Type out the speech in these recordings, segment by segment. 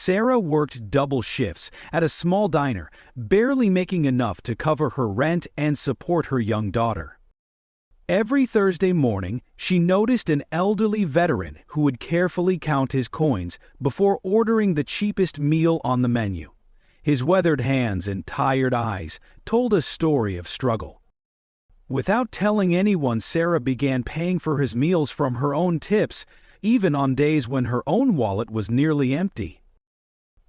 Sarah worked double shifts at a small diner, barely making enough to cover her rent and support her young daughter. Every Thursday morning, she noticed an elderly veteran who would carefully count his coins before ordering the cheapest meal on the menu. His weathered hands and tired eyes told a story of struggle. Without telling anyone, Sarah began paying for his meals from her own tips, even on days when her own wallet was nearly empty.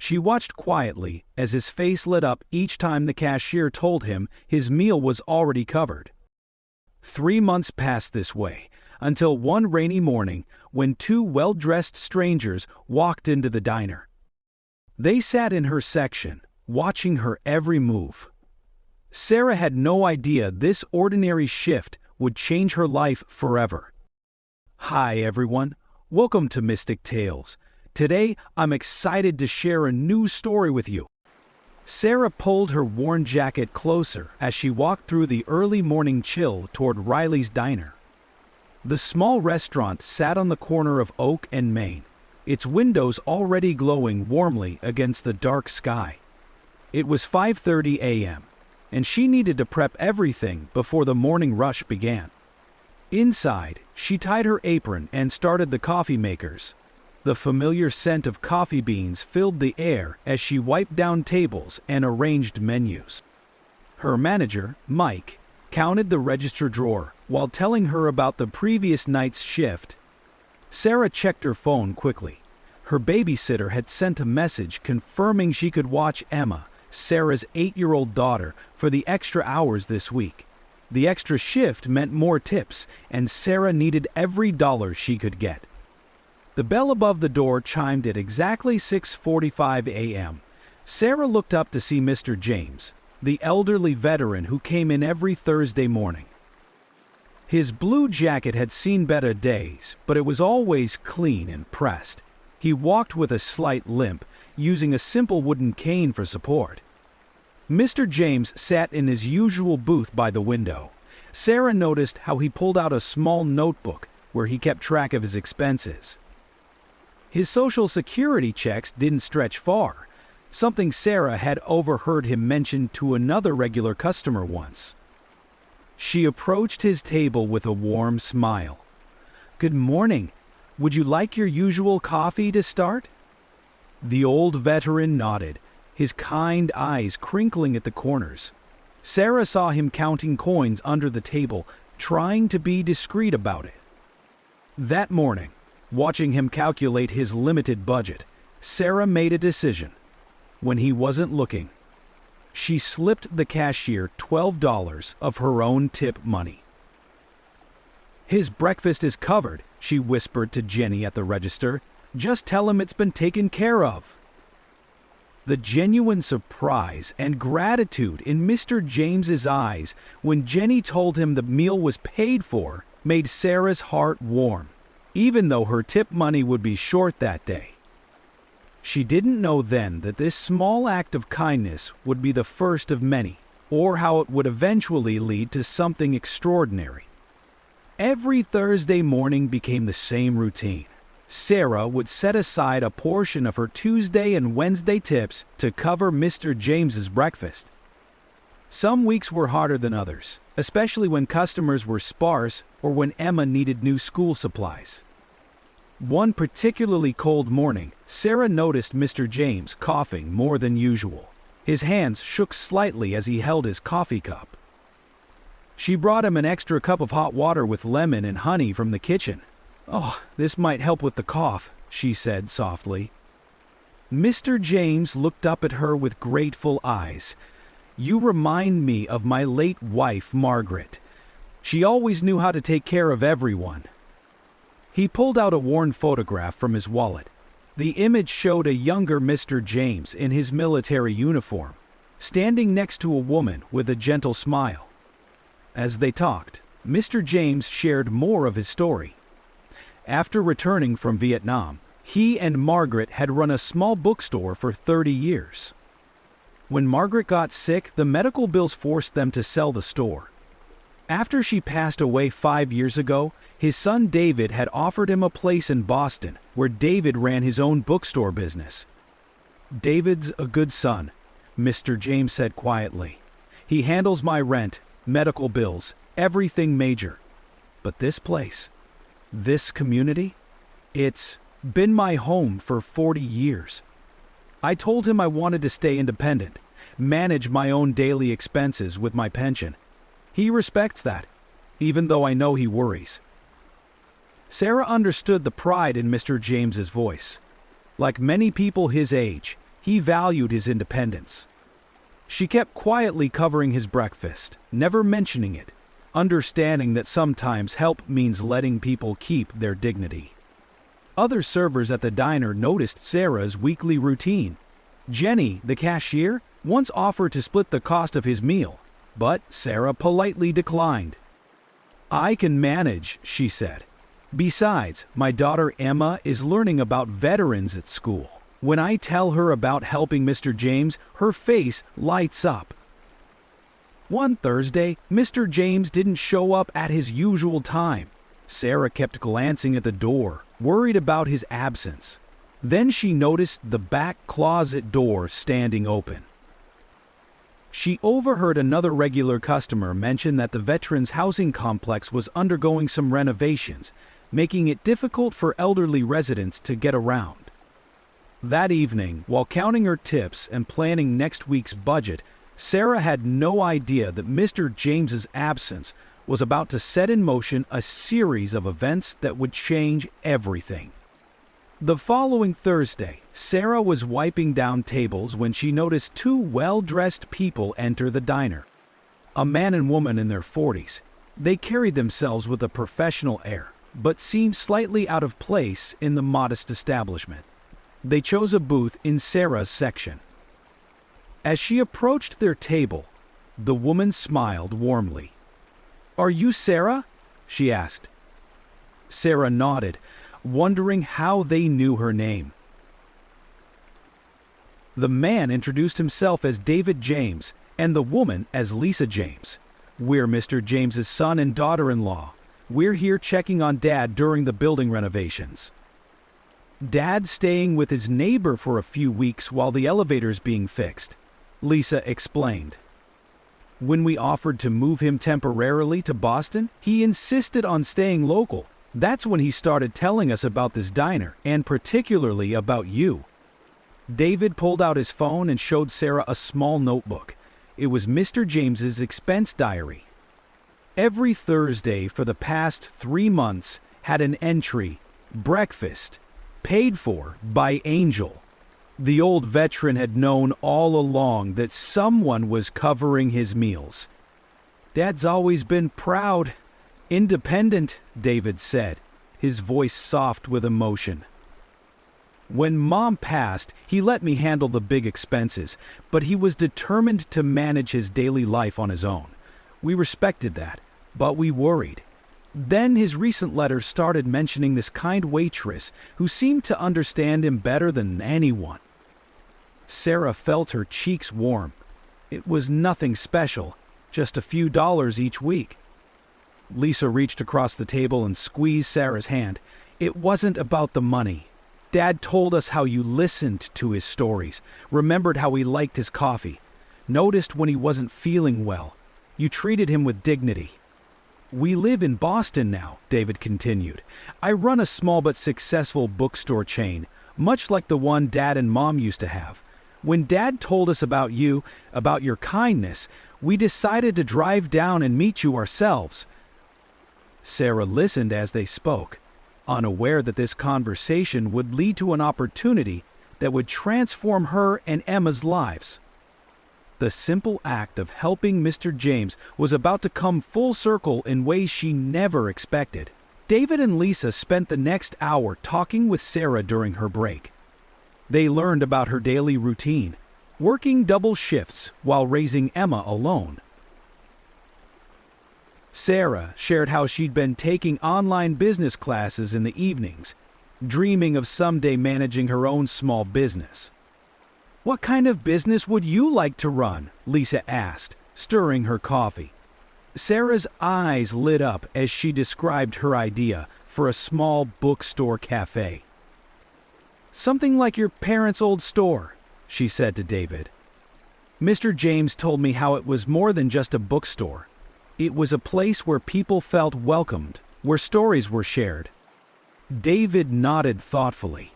She watched quietly as his face lit up each time the cashier told him his meal was already covered. 3 months passed this way, until one rainy morning when two well-dressed strangers walked into the diner. They sat in her section, watching her every move. Sarah had no idea this ordinary shift would change her life forever. Hi everyone, welcome to Mystic Tales. Today I'm excited to share a new story with you. Sarah pulled her worn jacket closer as she walked through the early morning chill toward Riley's diner. The small restaurant sat on the corner of Oak and Main, its windows already glowing warmly against the dark sky. It was 5:30 a.m., and she needed to prep everything before the morning rush began. Inside, she tied her apron and started the coffee makers. The familiar scent of coffee beans filled the air as she wiped down tables and arranged menus. Her manager, Mike, counted the register drawer while telling her about the previous night's shift. Sarah checked her phone quickly. Her babysitter had sent a message confirming she could watch Emma, Sarah's 8-year-old daughter, for the extra hours this week. The extra shift meant more tips, and Sarah needed every dollar she could get. The bell above the door chimed at exactly 6:45 a.m. Sarah looked up to see Mr. James, the elderly veteran who came in every Thursday morning. His blue jacket had seen better days, but it was always clean and pressed. He walked with a slight limp, using a simple wooden cane for support. Mr. James sat in his usual booth by the window. Sarah noticed how he pulled out a small notebook where he kept track of his expenses. His Social Security checks didn't stretch far, something Sarah had overheard him mention to another regular customer once. She approached his table with a warm smile. "Good morning. Would you like your usual coffee to start?" The old veteran nodded, his kind eyes crinkling at the corners. Sarah saw him counting coins under the table, trying to be discreet about it. That morning, watching him calculate his limited budget, Sarah made a decision. When he wasn't looking, she slipped the cashier $12 of her own tip money. "His breakfast is covered," she whispered to Jenny at the register. "Just tell him it's been taken care of." The genuine surprise and gratitude in Mr. James's eyes when Jenny told him the meal was paid for made Sarah's heart warm, even though her tip money would be short that day. She didn't know then that this small act of kindness would be the first of many, or how it would eventually lead to something extraordinary. Every Thursday morning became the same routine. Sarah would set aside a portion of her Tuesday and Wednesday tips to cover Mr. James's breakfast. Some weeks were harder than others, especially when customers were sparse or when Emma needed new school supplies. One particularly cold morning, Sarah noticed Mr. James coughing more than usual. His hands shook slightly as he held his coffee cup. She brought him an extra cup of hot water with lemon and honey from the kitchen. "Oh, this might help with the cough," she said softly. Mr. James looked up at her with grateful eyes. "You remind me of my late wife, Margaret. She always knew how to take care of everyone." He pulled out a worn photograph from his wallet. The image showed a younger Mr. James in his military uniform, standing next to a woman with a gentle smile. As they talked, Mr. James shared more of his story. After returning from Vietnam, he and Margaret had run a small bookstore for 30 years. When Margaret got sick, the medical bills forced them to sell the store. After she passed away 5 years ago, his son David had offered him a place in Boston, where David ran his own bookstore business. "David's a good son," Mr. James said quietly. "He handles my rent, medical bills, everything major. But this place, this community, it's been my home for 40 years. I told him I wanted to stay independent, manage my own daily expenses with my pension. He respects that, even though I know he worries." Sarah understood the pride in Mr. James's voice. Like many people his age, he valued his independence. She kept quietly covering his breakfast, never mentioning it, understanding that sometimes help means letting people keep their dignity. Other servers at the diner noticed Sarah's weekly routine. Jenny, the cashier, once offered to split the cost of his meal, but Sarah politely declined. "I can manage," she said. "Besides, my daughter Emma is learning about veterans at school. When I tell her about helping Mr. James, her face lights up." One Thursday, Mr. James didn't show up at his usual time. Sarah kept glancing at the door, worried about his absence. Then she noticed the back closet door standing open. She overheard another regular customer mention that the Veterans Housing Complex was undergoing some renovations, making it difficult for elderly residents to get around. That evening, while counting her tips and planning next week's budget, Sarah had no idea that Mr. James's absence was about to set in motion a series of events that would change everything. The following Thursday, Sarah was wiping down tables when she noticed two well-dressed people enter the diner. A man and woman in their 40s. They carried themselves with a professional air, but seemed slightly out of place in the modest establishment. They chose a booth in Sarah's section. As she approached their table, the woman smiled warmly. "Are you Sarah?" she asked. Sarah nodded, wondering how they knew her name. The man introduced himself as David James and the woman as Lisa James. "We're Mr. James's son and daughter-in-law. We're here checking on Dad during the building renovations. Dad's staying with his neighbor for a few weeks while the elevator's being fixed," Lisa explained. "When we offered to move him temporarily to Boston, he insisted on staying local. That's when he started telling us about this diner, and particularly about you." David pulled out his phone and showed Sarah a small notebook. It was Mr. James's expense diary. Every Thursday for the past 3 months had an entry, "Breakfast, paid for by Angel." The old veteran had known all along that someone was covering his meals. "Dad's always been proud, independent," David said, his voice soft with emotion. "When Mom passed, he let me handle the big expenses, but he was determined to manage his daily life on his own. We respected that, but we worried. Then his recent letters started mentioning this kind waitress who seemed to understand him better than anyone." Sarah felt her cheeks warm. It was nothing special, just a few dollars each week. Lisa reached across the table and squeezed Sarah's hand. "It wasn't about the money. Dad told us how you listened to his stories, remembered how he liked his coffee, noticed when he wasn't feeling well. You treated him with dignity." "We live in Boston now," David continued. "I run a small but successful bookstore chain, much like the one Dad and Mom used to have. When Dad told us about you, about your kindness, we decided to drive down and meet you ourselves." Sarah listened as they spoke, unaware that this conversation would lead to an opportunity that would transform her and Emma's lives. The simple act of helping Mr. James was about to come full circle in ways she never expected. David and Lisa spent the next hour talking with Sarah during her break. They learned about her daily routine, working double shifts while raising Emma alone. Sarah shared how she'd been taking online business classes in the evenings, dreaming of someday managing her own small business. "What kind of business would you like to run?" Lisa asked, stirring her coffee. Sarah's eyes lit up as she described her idea for a small bookstore cafe. "Something like your parents' old store. she said to David. Mr. James told me how it was more than just a bookstore. It was a place where people felt welcomed, where stories were shared. David nodded thoughtfully.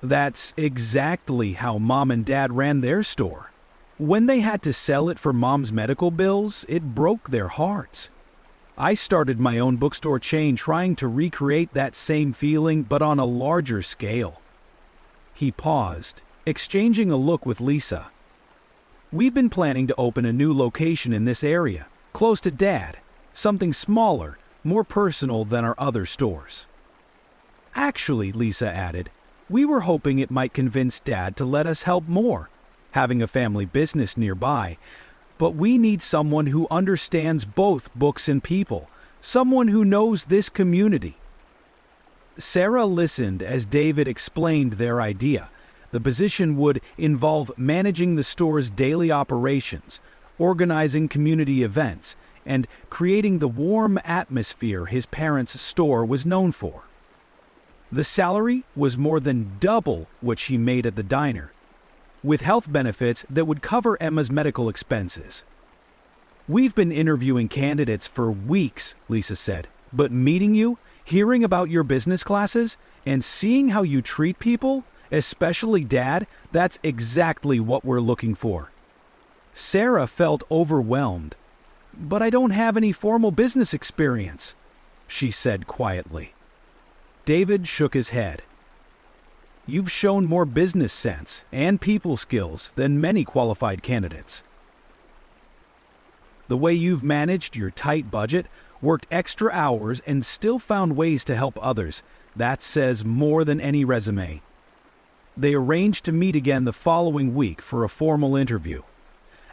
That's exactly how Mom and Dad ran their store. When they had to sell it for Mom's medical bills, it broke their hearts. I started my own bookstore chain trying to recreate that same feeling, but on a larger scale. He paused, exchanging a look with Lisa. We've been planning to open a new location in this area, close to Dad, something smaller, more personal than our other stores. Actually, Lisa added, we were hoping it might convince Dad to let us help more, having a family business nearby. But we need someone who understands both books and people, someone who knows this community. Sarah listened as David explained their idea. The position would involve managing the store's daily operations, organizing community events, and creating the warm atmosphere his parents' store was known for. The salary was more than double what she made at the diner, with health benefits that would cover Emma's medical expenses. We've been interviewing candidates for weeks, Lisa said, but meeting you, hearing about your business classes, and seeing how you treat people, especially Dad, that's exactly what we're looking for. Sarah felt overwhelmed. But I don't have any formal business experience, she said quietly. David shook his head. You've shown more business sense and people skills than many qualified candidates. The way you've managed your tight budget, worked extra hours, and still found ways to help others, that says more than any resume. They arranged to meet again the following week for a formal interview.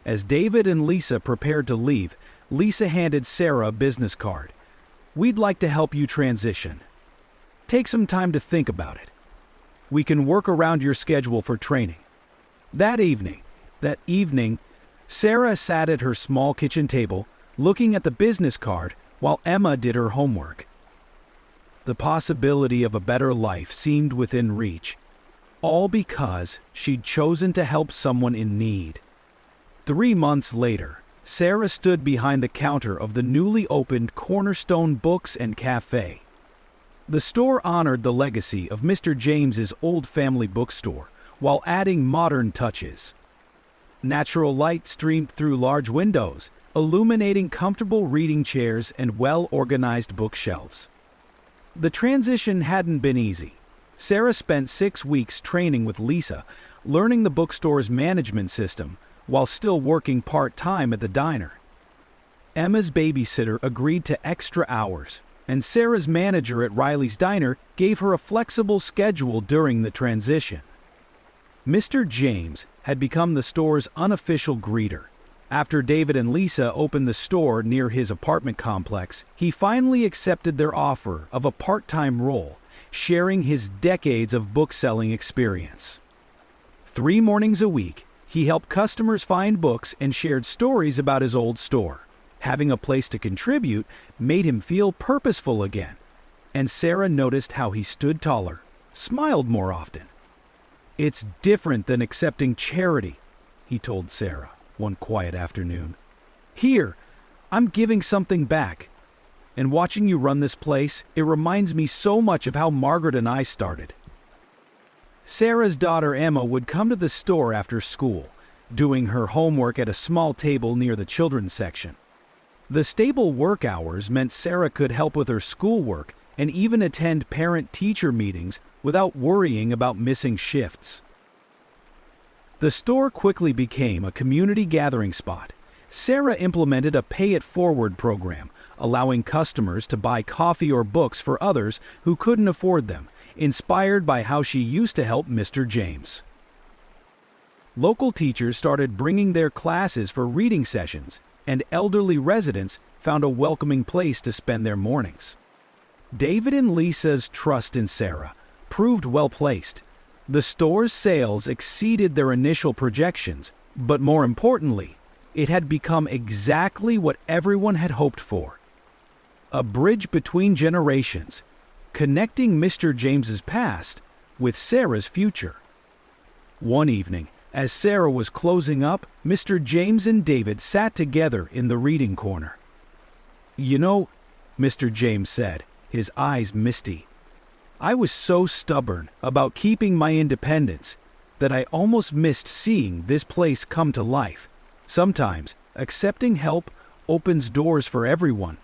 As David and Lisa prepared to leave, Lisa handed Sarah a business card. We'd like to help you transition. Take some time to think about it. We can work around your schedule for training. That evening, Sarah sat at her small kitchen table, looking at the business card while Emma did her homework. The possibility of a better life seemed within reach, all because she'd chosen to help someone in need. 3 months later, Sarah stood behind the counter of the newly opened Cornerstone Books and Cafe. The store honored the legacy of Mr. James's old family bookstore while adding modern touches. Natural light streamed through large windows, illuminating comfortable reading chairs and well-organized bookshelves. The transition hadn't been easy. Sarah spent 6 weeks training with Lisa, learning the bookstore's management system, while still working part-time at the diner. Emma's babysitter agreed to extra hours, and Sarah's manager at Riley's Diner gave her a flexible schedule during the transition. Mr. James had become the store's unofficial greeter. After David and Lisa opened the store near his apartment complex, he finally accepted their offer of a part-time role, sharing his decades of bookselling experience. 3 mornings a week, he helped customers find books and shared stories about his old store. Having a place to contribute made him feel purposeful again, and Sarah noticed how he stood taller, smiled more often. It's different than accepting charity, he told Sarah one quiet afternoon. Here, I'm giving something back. And watching you run this place, it reminds me so much of how Margaret and I started. Sarah's daughter Emma would come to the store after school, doing her homework at a small table near the children's section. The stable work hours meant Sarah could help with her schoolwork and even attend parent-teacher meetings without worrying about missing shifts. The store quickly became a community gathering spot. Sarah implemented a pay-it-forward program, allowing customers to buy coffee or books for others who couldn't afford them, inspired by how she used to help Mr. James. Local teachers started bringing their classes for reading sessions, and elderly residents found a welcoming place to spend their mornings. David and Lisa's trust in Sarah proved well-placed. The store's sales exceeded their initial projections, but more importantly, it had become exactly what everyone had hoped for. A bridge between generations, connecting Mr. James's past with Sarah's future. One evening, As Sarah was closing up, Mr. James and David sat together in the reading corner. "You know," Mr. James said, his eyes misty, "I was so stubborn about keeping my independence that I almost missed seeing this place come to life. Sometimes, accepting help opens doors for everyone."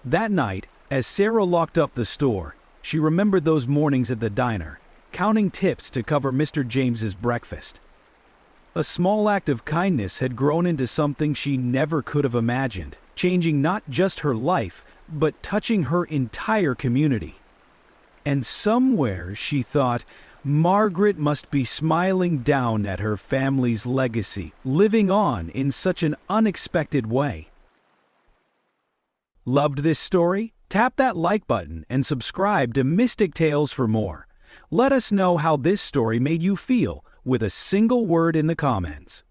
That night, as Sarah locked up the store, she remembered those mornings at the diner, counting tips to cover Mr. James's breakfast. A small act of kindness had grown into something she never could have imagined, changing not just her life, but touching her entire community. And somewhere, she thought, Margaret must be smiling down at her family's legacy, living on in such an unexpected way. Loved this story? Tap that like button and subscribe to Mystic Tales for more. Let us know how this story made you feel with a single word in the comments.